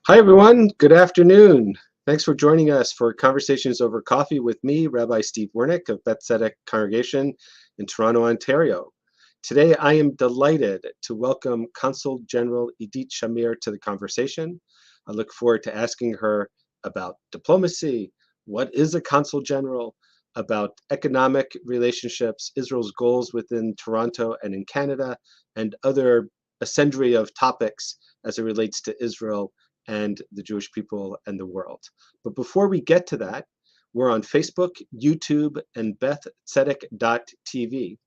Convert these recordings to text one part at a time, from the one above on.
Hi, everyone. Good afternoon. Thanks for joining us for Conversations Over Coffee with me, Rabbi Steve Wernick of Beth Tzedek Congregation in Toronto, Ontario. Today, I am delighted to welcome Consul General Idit Shamir to the conversation. I look forward to asking her about diplomacy, what is a Consul General, about economic relationships, Israel's goals within Toronto and in Canada, and other a century of topics as it relates to Israel and the Jewish people and the world. But before we get to that, we're on Facebook, YouTube, and BethTzedek.tv.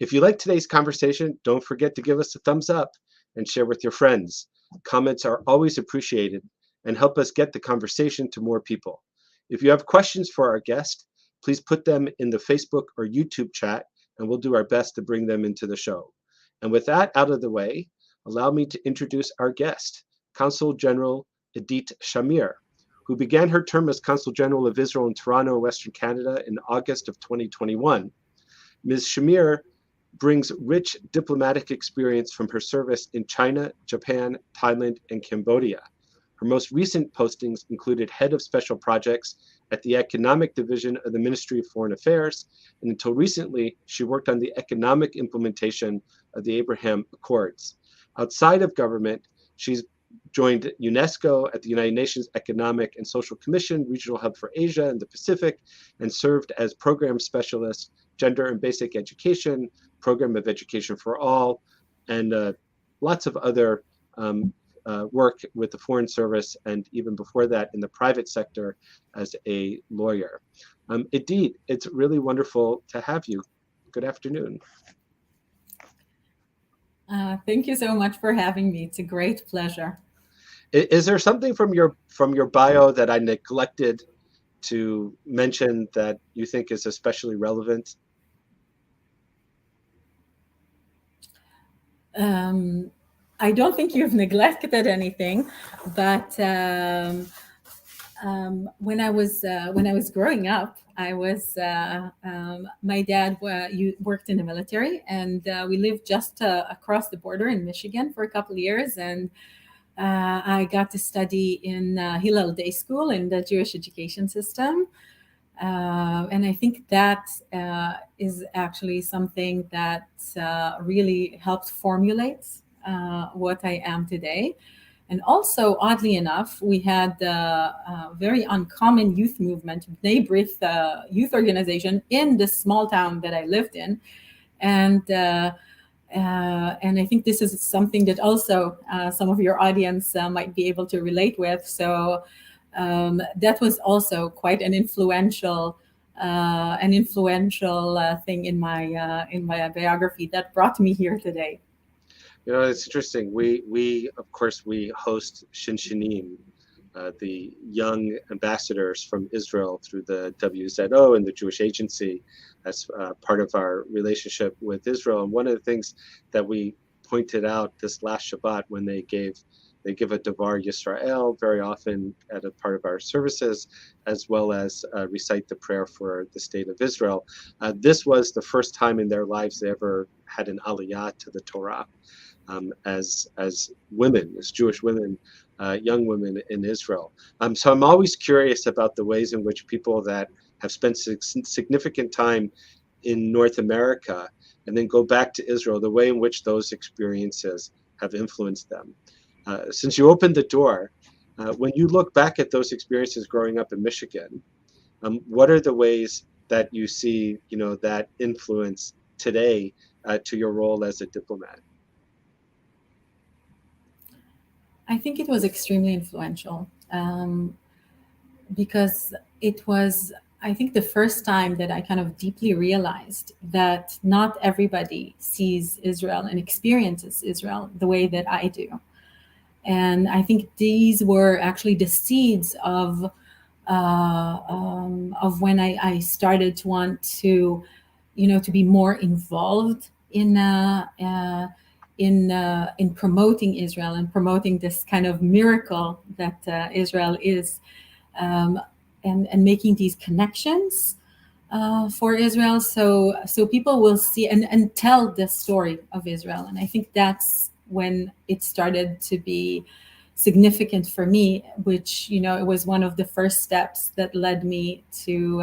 If you like today's conversation, don't forget to give us a thumbs up and share with your friends. Comments are always appreciated and help us get the conversation to more people. If you have questions for our guest, please put them in the Facebook or YouTube chat, and we'll do our best to bring them into the show. And with that out of the way, allow me to introduce our guest, Consul General Idit Shamir, who began her term as Consul General of Israel in Toronto, Western Canada in August of 2021. Ms. Shamir brings rich diplomatic experience from her service in China, Japan, Thailand, and Cambodia. Her most recent postings included Head of Special Projects at the Economic Division of the Ministry of Foreign Affairs, and until recently, she worked on the economic implementation of the Abraham Accords. Outside of government, she's joined UNESCO at the United Nations Economic and Social Commission, Regional Hub for Asia and the Pacific, and served as Program Specialist, Gender and Basic Education, Program of Education for All, and lots of other work with the Foreign Service, and even before that in the private sector as a lawyer. Idit, it's really wonderful to have you. Good afternoon. Thank you so much for having me. It's a great pleasure. Is there something from your bio that I neglected to mention that you think is especially relevant? I don't think you've neglected anything, but when I was growing up, my dad worked in the military, and we lived just across the border in Michigan for a couple of years, and I got to study in Hillel Day School in the Jewish education system. And I think that is actually something that really helped formulate what I am today. And also, oddly enough, we had a very uncommon youth movement, Bnei Brit youth organization in the small town that I lived in. And I think this is something that also some of your audience might be able to relate with. So that was also quite an influential thing in my biography that brought me here today. You know, it's interesting. We of course we host Shinshinim, the young ambassadors from Israel through the WZO and the Jewish Agency as part of our relationship with Israel. And one of the things that we pointed out this last Shabbat when they give a Devar Yisrael very often at a part of our services, as well as recite the prayer for the state of Israel. This was the first time in their lives they ever had an aliyah to the Torah as women, as Jewish women, young women in Israel. So I'm always curious about the ways in which people that have spent significant time in North America and then go back to Israel, the way in which those experiences have influenced them. Since you opened the door, when you look back at those experiences growing up in Michigan, what are the ways that you see, that influence today to your role as a diplomat? I think it was extremely influential because it was, I think, the first time that I kind of deeply realized that not everybody sees Israel and experiences Israel the way that I do. And I think these were actually the seeds of when I started to want to, to be more involved in promoting Israel and promoting this kind of miracle that Israel is, and making these connections for Israel, so people will see and tell the story of Israel. And I think that's when it started to be significant for me, which, it was one of the first steps that led me to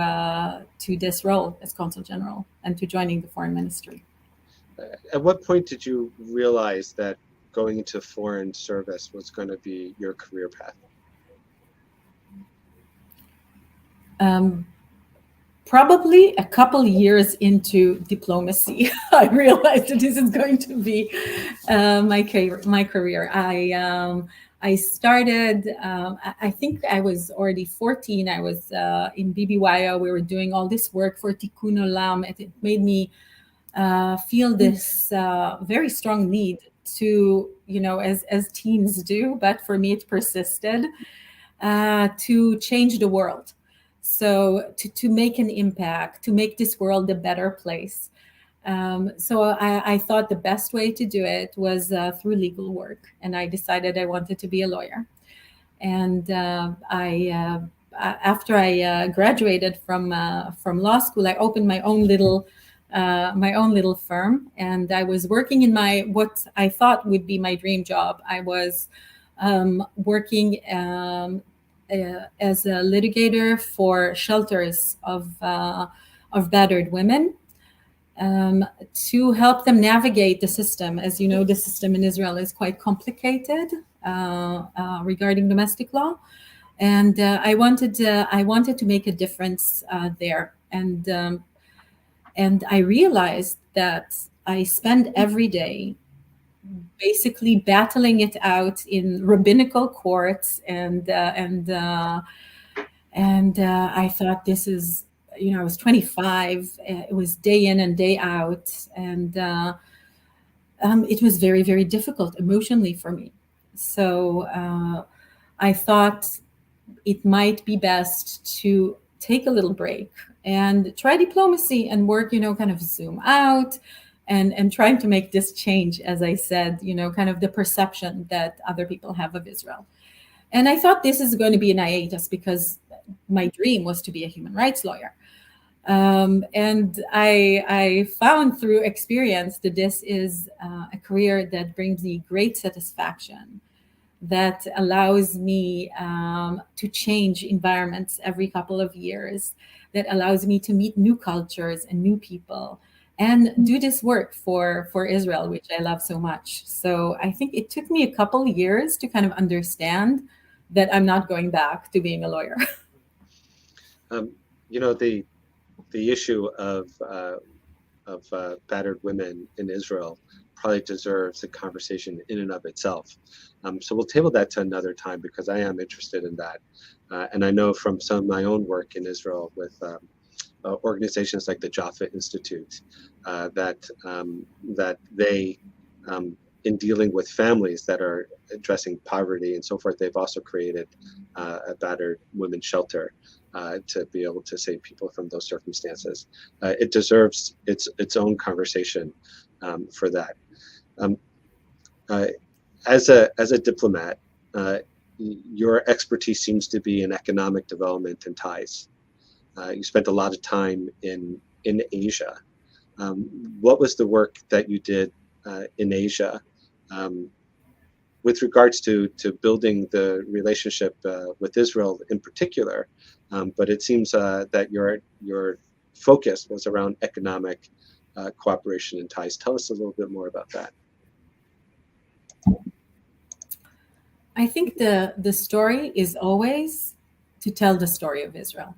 this role as Consul General and to joining the Foreign Ministry. At what point did you realize that going into foreign service was going to be your career path? Probably a couple years into diplomacy, I realized that this is going to be my career. I started, I think I was already 14. I was in BBYO. We were doing all this work for Tikkun Olam. It made me feel this very strong need to, as teens do, but for me it persisted, to change the world. So to make an impact, to make this world a better place. So I thought the best way to do it was through legal work. And I decided I wanted to be a lawyer. And after I graduated from law school, I opened my own little firm, and I was working in what I thought would be my dream job. I was working as a litigator for shelters of battered women, to help them navigate the system. As you know, the system in Israel is quite complicated regarding domestic law, and I wanted to make a difference there. And I realized that I spend every day basically battling it out in rabbinical courts, and I thought, this is, I was 25. It was day in and day out, and it was very, very difficult emotionally for me. So I thought it might be best to take a little break and try diplomacy and work, kind of zoom out and trying to make this change, as I said, kind of the perception that other people have of Israel. And I thought this is going to be an hiatus because my dream was to be a human rights lawyer. And I found through experience that this is a career that brings me great satisfaction, that allows me to change environments every couple of years, that allows me to meet new cultures and new people and do this work for Israel, which I love so much. So I think it took me a couple of years to kind of understand that I'm not going back to being a lawyer. The issue of battered women in Israel probably deserves a conversation in and of itself. So we'll table that to another time, because I am interested in that. And I know from some of my own work in Israel with organizations like the Jaffa Institute, that they, in dealing with families that are addressing poverty and so forth, they've also created a battered women's shelter to be able to save people from those circumstances. It deserves its own conversation for that. As a diplomat, your expertise seems to be in economic development and ties. You spent a lot of time in Asia. What was the work that you did in Asia with regards to building the relationship with Israel in particular? But it seems that your focus was around economic cooperation and ties. Tell us a little bit more about that. I think the story is always to tell the story of Israel.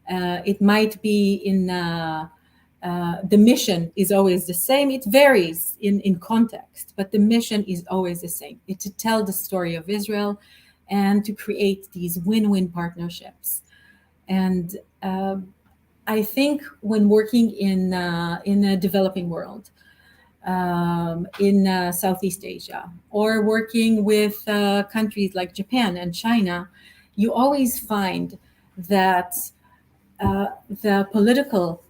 It might be in the mission is always the same. It varies in context, but the mission is always the same. It's to tell the story of Israel and to create these win-win partnerships. And I think when working in a developing world, in Southeast Asia, or working with countries like Japan and China, you always find that the political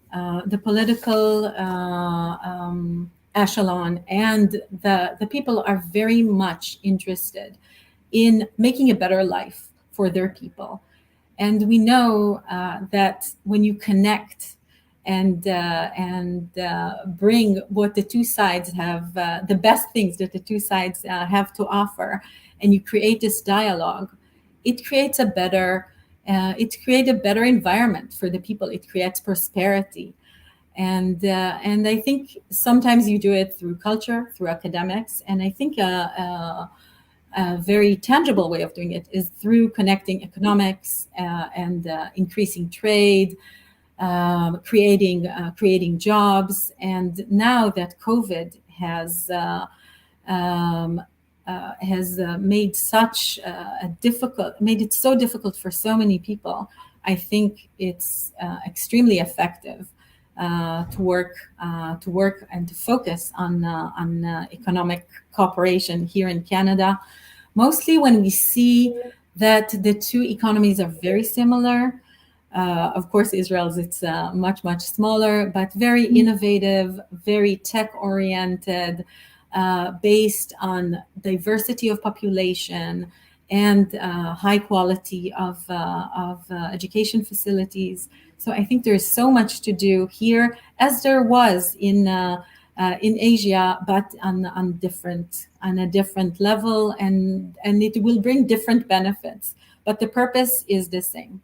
echelon and the people are very much interested in making a better life for their people. And we know that when you connect and bring what the two sides have, the best things that the two sides have to offer, and you create this dialogue, it creates a better environment for the people. It creates prosperity. And I think sometimes you do it through culture, through academics, and I think a very tangible way of doing it is through connecting economics and increasing trade, creating jobs. And now that COVID made made it so difficult for so many people, I think it's extremely effective to work and to focus on economic cooperation here in Canada. Mostly when we see that the two economies are very similar. Of course, Israel's, it's much, much smaller, but very innovative, very tech-oriented, based on diversity of population and high quality of education facilities. So I think there's so much to do here, as there was in Asia, but on a different level, and it will bring different benefits, but the purpose is the same.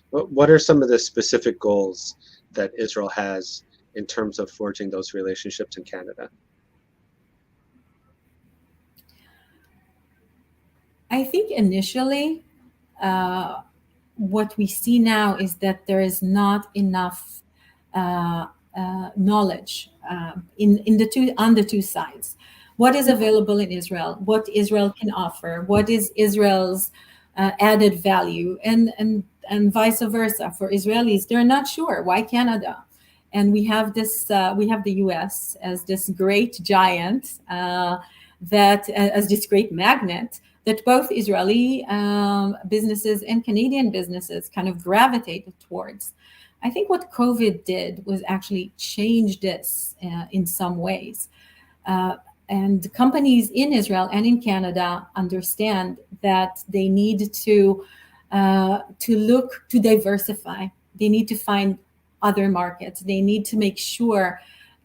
What are some of the specific goals that Israel has in terms of forging those relationships in Canada? I think initially, what we see now is that there is not enough knowledge on the two sides. What is available in Israel? What Israel can offer? What is Israel's added value? And vice versa for Israelis, they're not sure. Why Canada? And we have the U.S. as this great giant, as this great magnet that both Israeli businesses and Canadian businesses kind of gravitated towards. I think what COVID did was actually change this in some ways. And companies in Israel and in Canada understand that they need to look to diversify. They need to find other markets. They need to make sure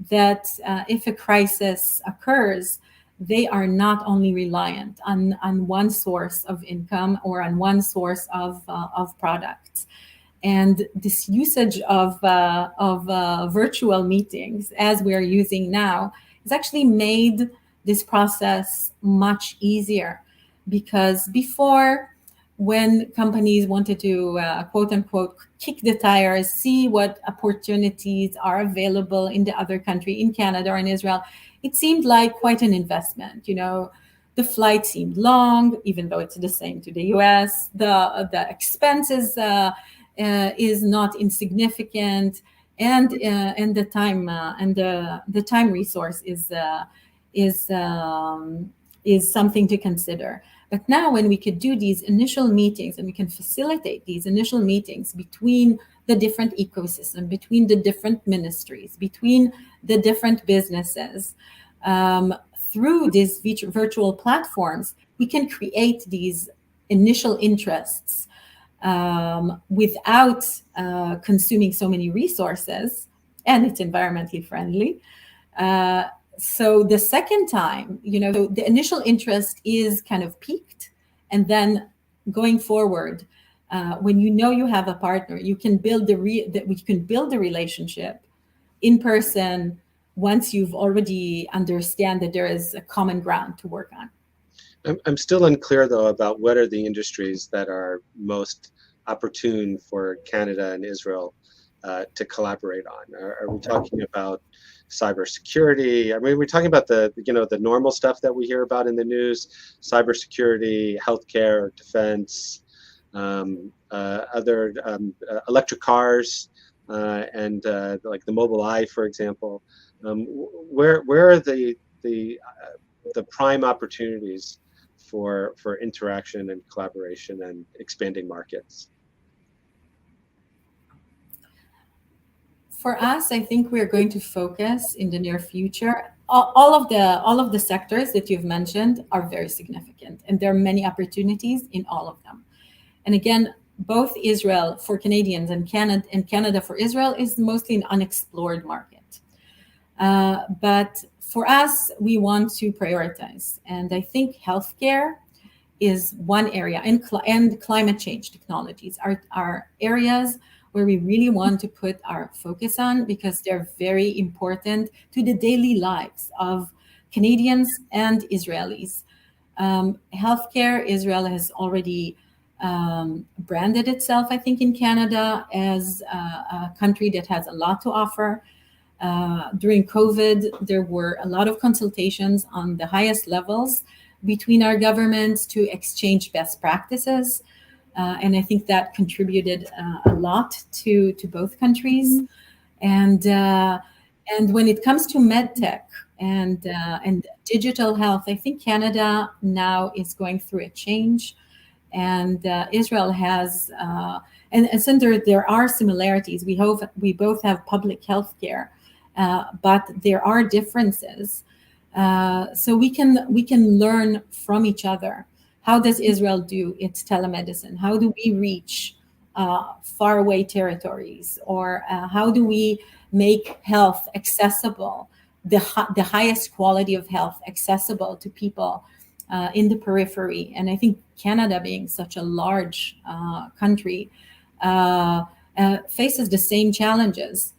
that if a crisis occurs, they are not only reliant on one source of income or on one source of products. And this usage of virtual meetings, as we are using now, has actually made this process much easier. Because before, when companies wanted to, quote unquote, kick the tires, see what opportunities are available in the other country, in Canada or in Israel, it seemed like quite an investment. The flight seemed long, even though it's the same to the US. The expenses is not insignificant, and the time resource is something to consider. But now, when we could do these initial meetings and we can facilitate these initial meetings between the different ecosystem, between the different ministries, between the different businesses, through these virtual platforms, we can create these initial interests without consuming so many resources, and it's environmentally friendly. So the second time, the initial interest is kind of peaked, and then going forward, when you have a partner, you can build the relationship in person once you've already understand that there is a common ground to work on. I'm still unclear, though, about what are the industries that are most opportune for Canada and Israel to collaborate on. Are we talking about cybersecurity? I mean, we're talking about the normal stuff that we hear about in the news: cybersecurity, healthcare, defense, other electric cars, and like the Mobileye, for example. Where are the prime opportunities for interaction and collaboration and expanding markets? For us, I think we're going to focus in the near future. All of the sectors that you've mentioned are very significant, and there are many opportunities in all of them. And again, both Israel for Canadians and Canada for Israel is mostly an unexplored market. But for us, we want to prioritize. And I think healthcare is one area, and climate change technologies are areas where we really want to put our focus on, because they're very important to the daily lives of Canadians and Israelis. Healthcare, Israel has already branded itself, I think, in Canada as a country that has a lot to offer. During COVID, there were a lot of consultations on the highest levels between our governments to exchange best practices. And I think that contributed a lot to both countries. And when it comes to medtech and digital health, I think Canada now is going through a change, and Israel has. And since there are similarities, we both have public health care, but there are differences. So we can learn from each other. How does Israel do its telemedicine? How do we reach faraway territories? Or how do we make health accessible, the highest quality of health accessible to people in the periphery? And I think Canada, being such a large country, faces the same challenges.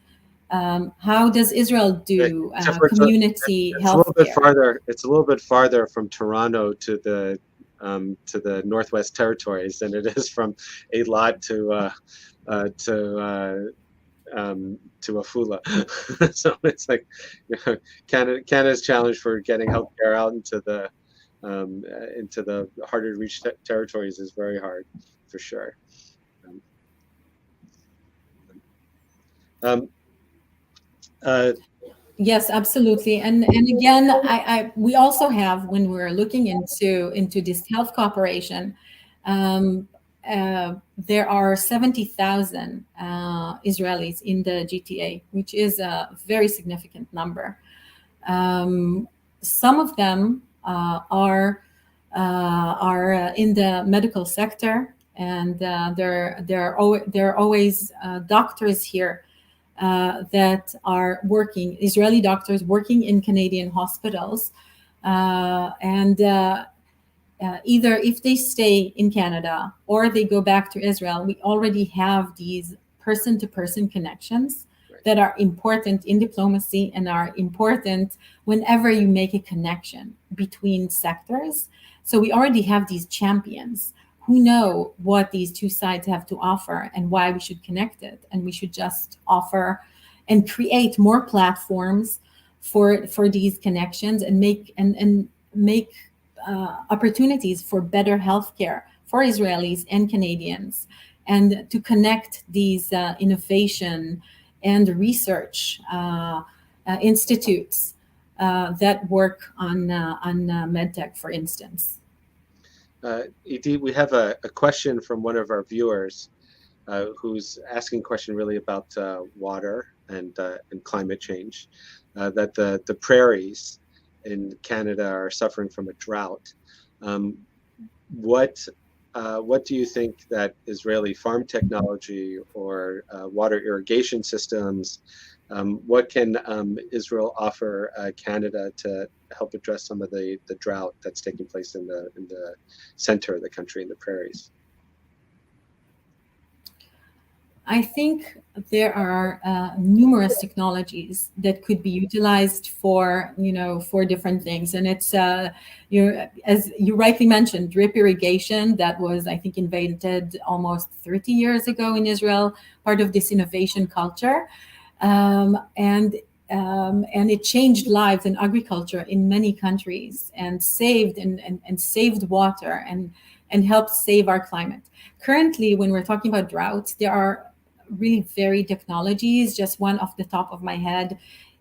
How does Israel do community health care? It's a little bit farther from Toronto to the Northwest Territories than it is from Eilat to Afula. So it's like, Canada's challenge for getting healthcare out into the harder to reach territories is very hard, for sure. Yes, absolutely. And again, we also have, when we're looking into this health cooperation, there are 70,000 Israelis in the GTA, which is a very significant number. Some of them are in the medical sector, and there are always doctors here that are working, Israeli doctors working in Canadian hospitals. And either if they stay in Canada or they go back to Israel, we already have these person-to-person connections that are important in diplomacy and are important whenever you make a connection between sectors. So we already have these champions who know what these two sides have to offer and why we should connect it. And we should just offer and create more platforms for these connections and make opportunities for better healthcare for Israelis and Canadians, and to connect these innovation and research institutes that work on medtech, for instance. Idit, we have a question from one of our viewers who's asking a question really about water and climate change, that the prairies in Canada are suffering from a drought. What do you think that Israeli farm technology or water irrigation systems, what can Israel offer Canada to help address some of the drought that's taking place in the center of the country, in the prairies? I think there are numerous technologies that could be utilized for different things, and it's as you rightly mentioned, drip irrigation that was, I think, invented almost 30 years ago in Israel, part of this innovation culture, and it changed lives in agriculture in many countries, and saved water and helped save our climate. Currently, when we're talking about droughts, there are really varied technologies. Just one off the top of my head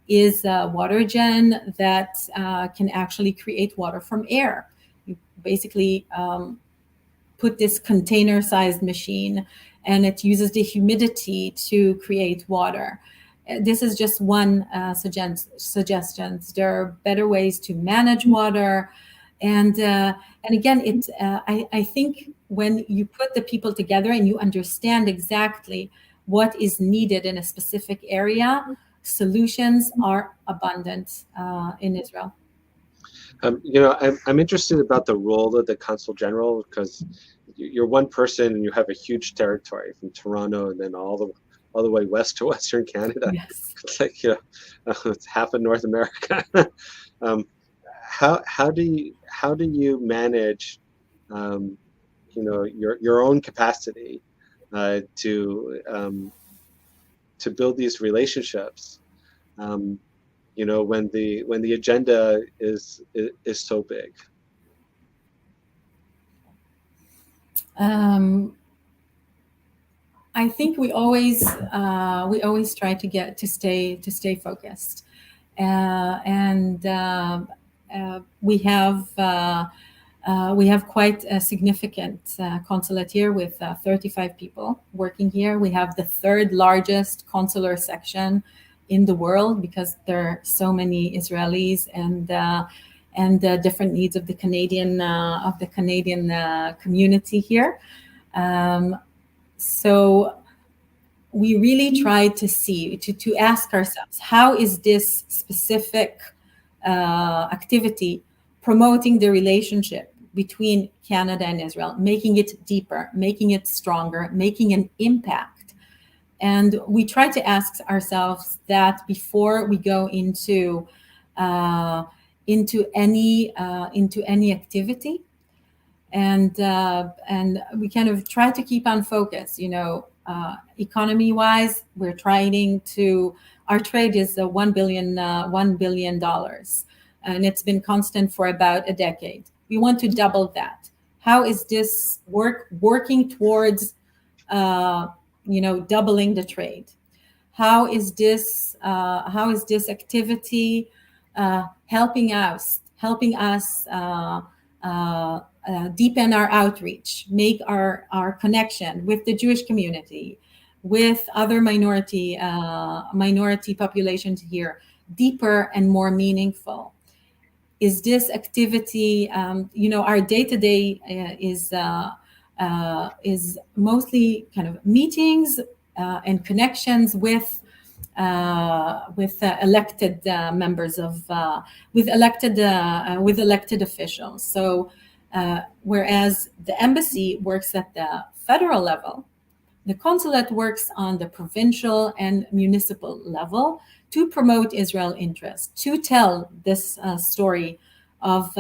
is water gen that can actually create water from air. You basically put this container-sized machine, and it uses the humidity to create water. This is just one suggestions. There are better ways to manage water, And again, I think when you put the people together and you understand exactly what is needed in a specific area, solutions are abundant in Israel. I'm interested about the role of the Consul General, because you're one person and you have a huge territory from Toronto and then all the way west to Western Canada. Yes. It's like, it's half of North America. um, how do you manage, your own capacity to build these relationships? When the agenda is so big. I think we always try to stay focused, and we have quite a significant consulate here with 35 people working here. We have the third largest consular section in the world because there are so many Israelis and different needs of the Canadian community here. So we really try to ask ourselves, how is this specific activity promoting the relationship between Canada and Israel, making it deeper, making it stronger, making an impact? And we try to ask ourselves that before we go into any activity. And we kind of try to keep on focus. Economy-wise, we're trying to. Our trade is $1 billion, and it's been constant for about a decade. We want to double that. How is this working towards, doubling the trade? How is this activity helping us deepen our outreach, make our connection with the Jewish community, with other minority populations here, deeper and more meaningful? Is this activity, our day-to-day is mostly kind of meetings and connections with elected members with elected officials. So whereas the embassy works at the federal level, the consulate works on the provincial and municipal level to promote Israel interest, to tell this story of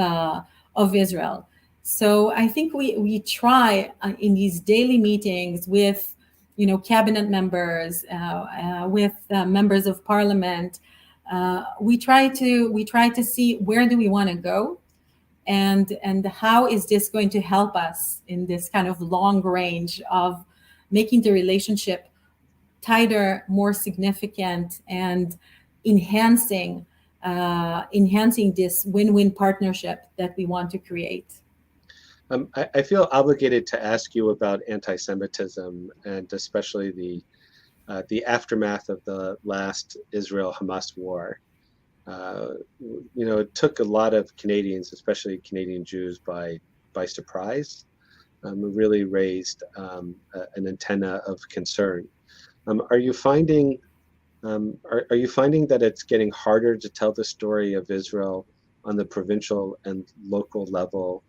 Israel. So I think we try in these daily meetings with cabinet members, with members of parliament. We try to see where do we want to go, and how is this going to help us in this kind of long range of making the relationship tighter, more significant, and enhancing this win-win partnership that we want to create. I feel obligated to ask you about anti-Semitism, and especially the aftermath of the last Israel-Hamas war. It took a lot of Canadians, especially Canadian Jews, by surprise. It really raised an antenna of concern. Are you finding that it's getting harder to tell the story of Israel on the provincial and local level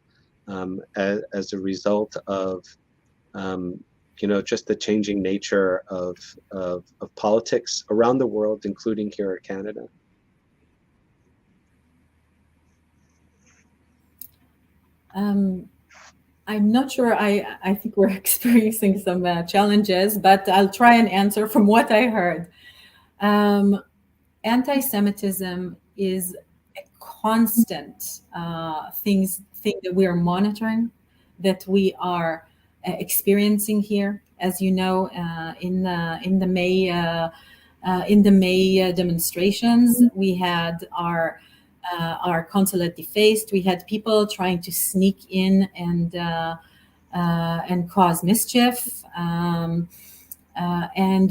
as a result of just the changing nature of politics around the world, including here in Canada? I'm not sure. I think we're experiencing some challenges, but I'll try and answer from what I heard. Anti-Semitism is a constant thing that we are monitoring, that we are experiencing here. As you know, in the May demonstrations, we had our consulate defaced. We had people trying to sneak in and cause mischief, and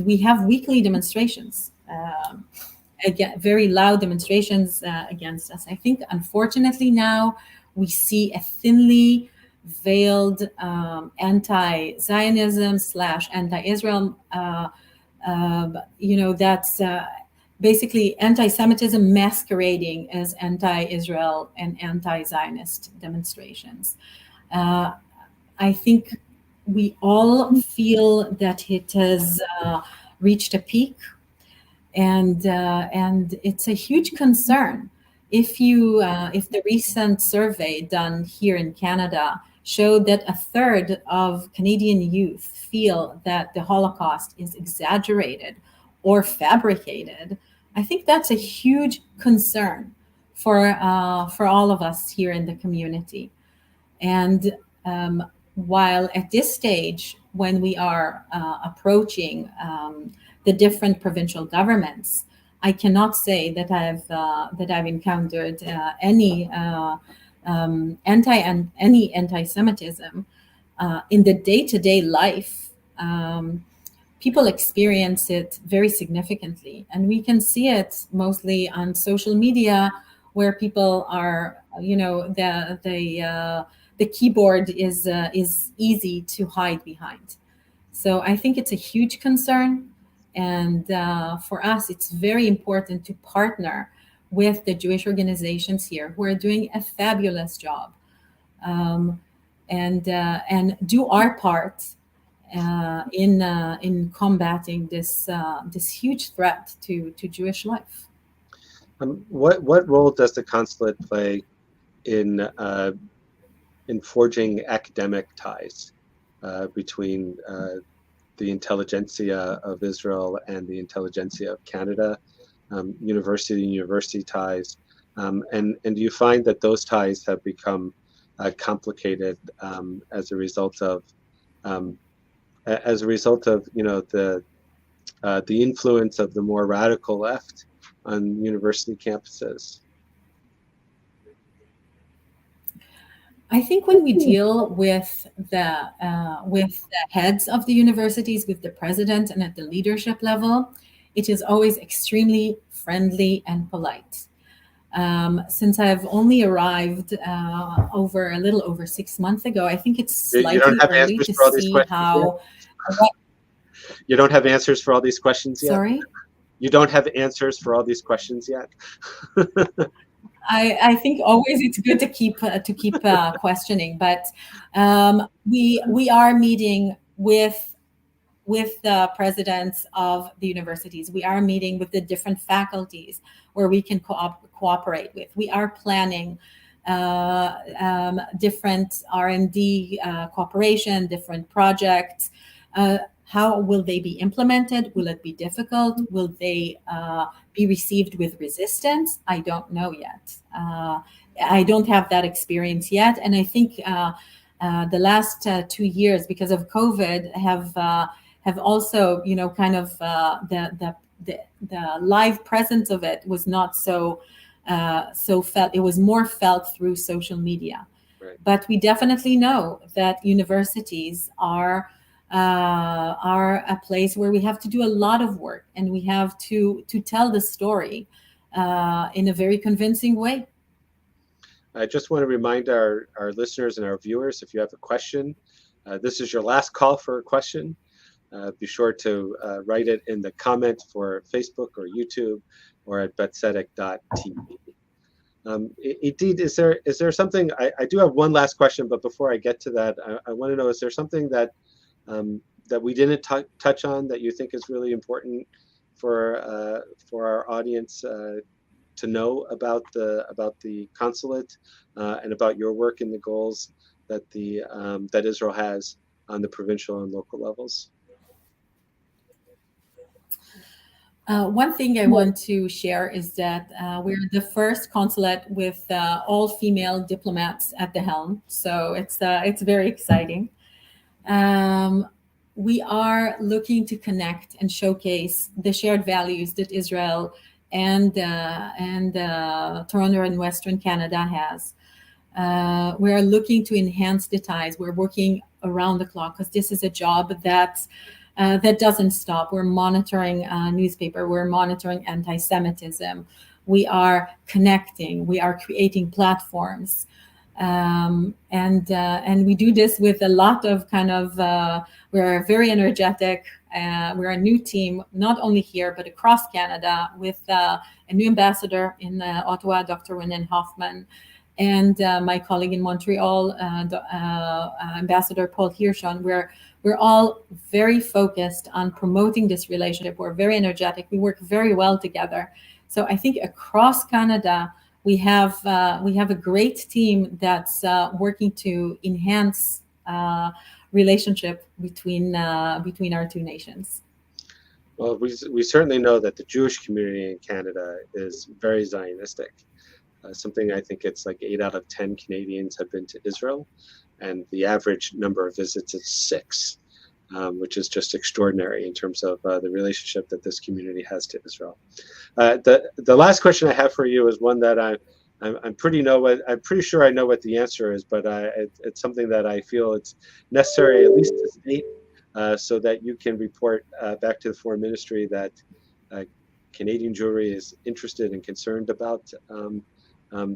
we have weekly demonstrations. Again, very loud demonstrations against us. I think, unfortunately, now we see a thinly veiled anti-Zionism / anti-Israel, that's basically anti-Semitism masquerading as anti-Israel and anti-Zionist demonstrations. I think we all feel that it has reached a peak, and it's a huge concern. If the recent survey done here in Canada showed that a third of Canadian youth feel that the Holocaust is exaggerated or fabricated, I think that's a huge concern for all of us here in the community. And while at this stage, when we are approaching the different provincial governments, I cannot say that I've encountered any anti-Semitism in the day-to-day life. People experience it very significantly, and we can see it mostly on social media, where people are, the keyboard is easy to hide behind. So I think it's a huge concern, and for us, it's very important to partner with the Jewish organizations here who are doing a fabulous job, and do our part in combating this huge threat to Jewish life. What role does the consulate play in forging academic ties between the intelligentsia of Israel and the intelligentsia of Canada, university ties, and do you find that those ties have become complicated as a result of the influence of the more radical left on university campuses? I think when we deal with the heads of the universities, with the president and at the leadership level, it is always extremely friendly and polite. Since I've only arrived a little over 6 months ago, I think it's slightly early to see how. You don't have answers for all these questions yet? Sorry? You don't have answers for all these questions yet? I think always it's good to keep questioning, but we are meeting with the presidents of the universities. We are meeting with the different faculties where we can cooperate with. We are planning different R&D cooperation, different projects. How will they be implemented? Will it be difficult? Will they be received with resistance? I don't know yet. I don't have that experience yet. And I think the last 2 years, because of COVID, have also, kind of the live presence of it was not so felt. It was more felt through social media. Right. But we definitely know that universities are a place where we have to do a lot of work, and we have to tell the story in a very convincing way. I just want to remind our listeners and our viewers, if you have a question, this is your last call for a question. Be sure to write it in the comment for Facebook or YouTube or at betzedek.tv. Idit, is there something, I do have one last question, but before I get to that, I want to know, is there something that we didn't touch on that you think is really important for our audience to know about the consulate and about your work and the goals that Israel has on the provincial and local levels? One thing I want to share is that we're the first consulate with all female diplomats at the helm, so it's very exciting. We are looking to connect and showcase the shared values that Israel and Toronto and Western Canada has. We are looking to enhance the ties. We're working around the clock because this is a job that doesn't stop. We're monitoring newspaper. We're monitoring anti-Semitism. We are connecting. We are creating platforms. And we do this with a lot of kind of we're very energetic. We're a new team, not only here but across Canada, with a new ambassador in Ottawa, Dr. Renan Hoffman, and my colleague in Montreal, Ambassador Paul Hirschon. We're all very focused on promoting this relationship. We're very energetic. We work very well together. So I think across Canada, we have a great team that's working to enhance relationship between our two nations. Well, we certainly know that the Jewish community in Canada is very Zionistic. Something I think it's like 8 out of 10 Canadians have been to Israel, and the average number of visits is 6, which is just extraordinary in terms of the relationship that this community has to Israel. The last question I have for you is one that I'm pretty sure I know what the answer is, but it's something that I feel it's necessary at least to state, so that you can report back to the Foreign Ministry that Canadian Jewry is interested and concerned about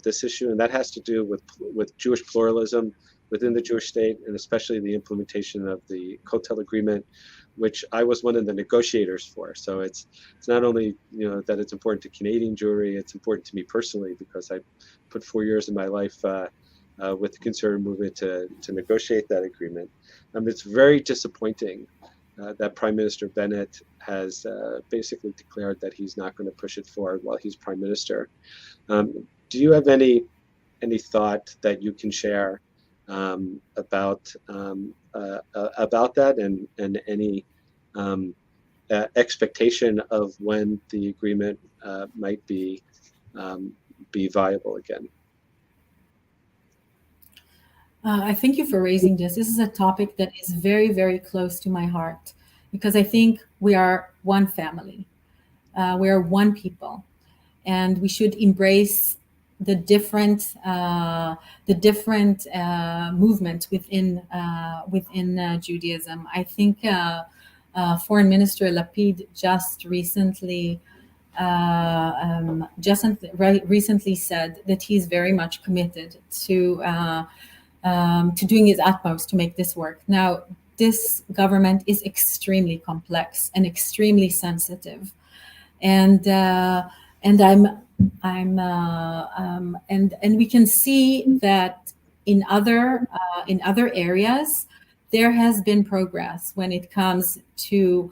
this issue, and that has to do with Jewish pluralism within the Jewish state, and especially the implementation of the Kotel Agreement, which I was one of the negotiators for. So it's not only that it's important to Canadian Jewry, it's important to me personally, because I put 4 years of my life with the conservative movement to negotiate that agreement. It's very disappointing that Prime Minister Bennett has basically declared that he's not going to push it forward while he's Prime Minister. Do you have any thought that you can share about that, and any expectation of when the agreement might be viable again? I thank you for raising this. This is a topic that is very, very close to my heart, because I think we are one family. We are one people, and we should embrace the different movements within Judaism. I think Foreign Minister Lapid just recently said that he's very much committed to doing his utmost to make this work. Now, this government is extremely complex and extremely sensitive, and we can see that in other areas there has been progress when it comes to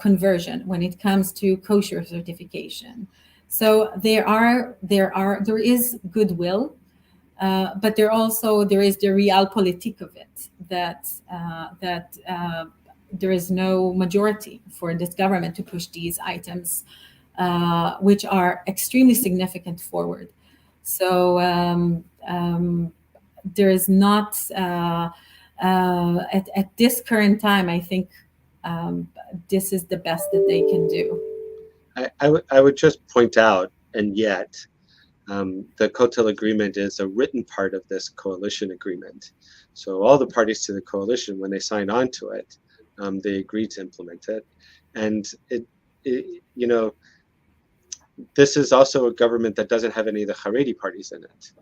conversion, when it comes to kosher certification. So there is goodwill, but there is the realpolitik of it, that there is no majority for this government to push these items, which are extremely significant forward. So there is not, at this current time, I think this is the best that they can do. I would just point out, and yet the Kotel Agreement is a written part of this coalition agreement. So all the parties to the coalition, when they signed on to it, they agreed to implement it. And this is also a government that doesn't have any of the Haredi parties in it.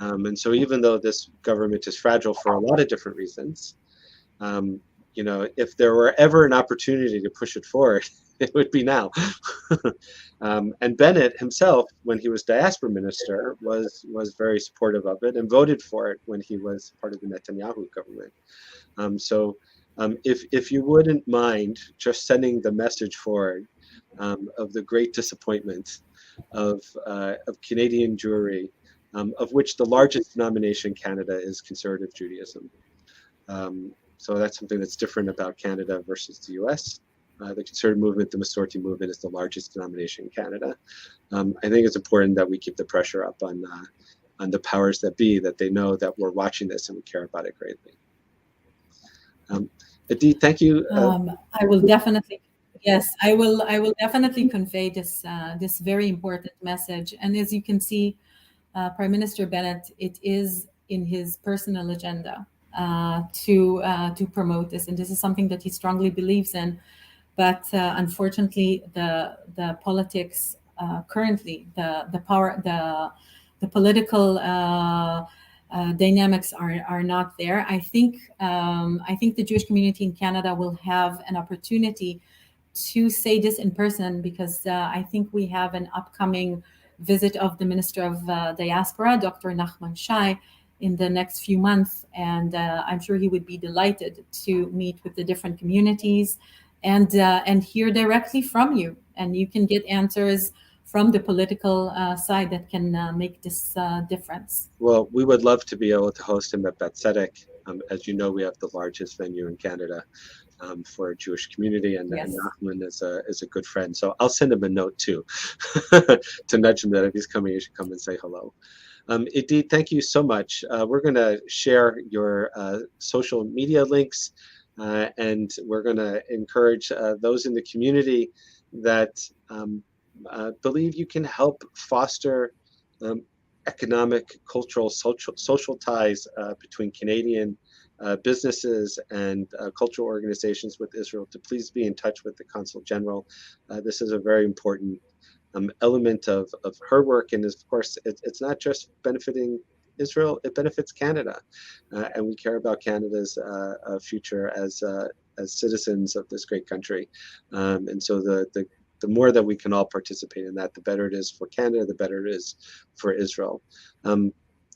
And so even though this government is fragile for a lot of different reasons, if there were ever an opportunity to push it forward, it would be now. And Bennett himself, when he was diaspora minister, was very supportive of it and voted for it when he was part of the Netanyahu government. So if you wouldn't mind just sending the message forward of the great disappointment of Canadian Jewry, of which the largest denomination in Canada is conservative Judaism. So that's something that's different about Canada versus the US. The conservative movement, the Masorti movement, is the largest denomination in Canada. I think it's important that we keep the pressure up on the powers that be, that they know that we're watching this and we care about it greatly. Idit, thank you. I will definitely, yes, I will definitely convey this very important message. And as you can see, Prime Minister Bennett, it is in his personal agenda to promote this, and this is something that he strongly believes in. But unfortunately, the politics currently, the power, the political dynamics are not there. I think the Jewish community in Canada will have an opportunity to say this in person, because I think we have an upcoming visit of the Minister of Diaspora, Dr. Nachman Shai, in the next few months, and I'm sure he would be delighted to meet with the different communities and hear directly from you, and you can get answers from the political side that can make this difference. Well, we would love to be able to host him at Battered. As you know, we have the largest venue in Canada for a Jewish community, and Yes. Nachman is a good friend. So I'll send him a note too to nudge him that if he's coming, he should come and say hello. Idit, thank you so much. We're going to share your social media links, and we're going to encourage those in the community that believe you can help foster economic, cultural, social ties between Canadian businesses and cultural organizations with Israel, to please be in touch with the Consul General. This is a very important element of her work, and of course, it's not just benefiting Israel; it benefits Canada, and we care about Canada's future as citizens of this great country. And so the more that we can all participate in that, the better it is for Canada, the better it is for Israel.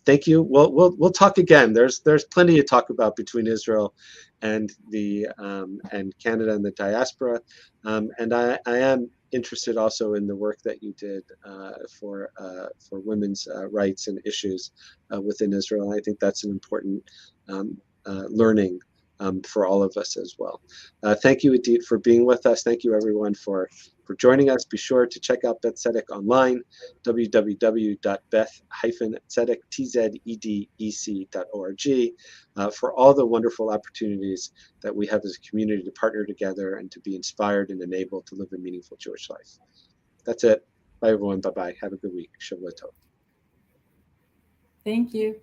Thank you. We'll talk again. There's plenty to talk about between Israel and the and Canada and the diaspora. And I am interested also in the work that you did for women's rights and issues within Israel. I think that's an important learning for all of us as well. Thank you, Idit, for being with us. Thank you, everyone, for joining us. Be sure to check out Beth Tzedek online, www.beth-tzedec.org, for all the wonderful opportunities that we have as a community to partner together and to be inspired and enabled to live a meaningful Jewish life. That's it. Bye, everyone. Bye-bye. Have a good week. Shavua Tov. Thank you.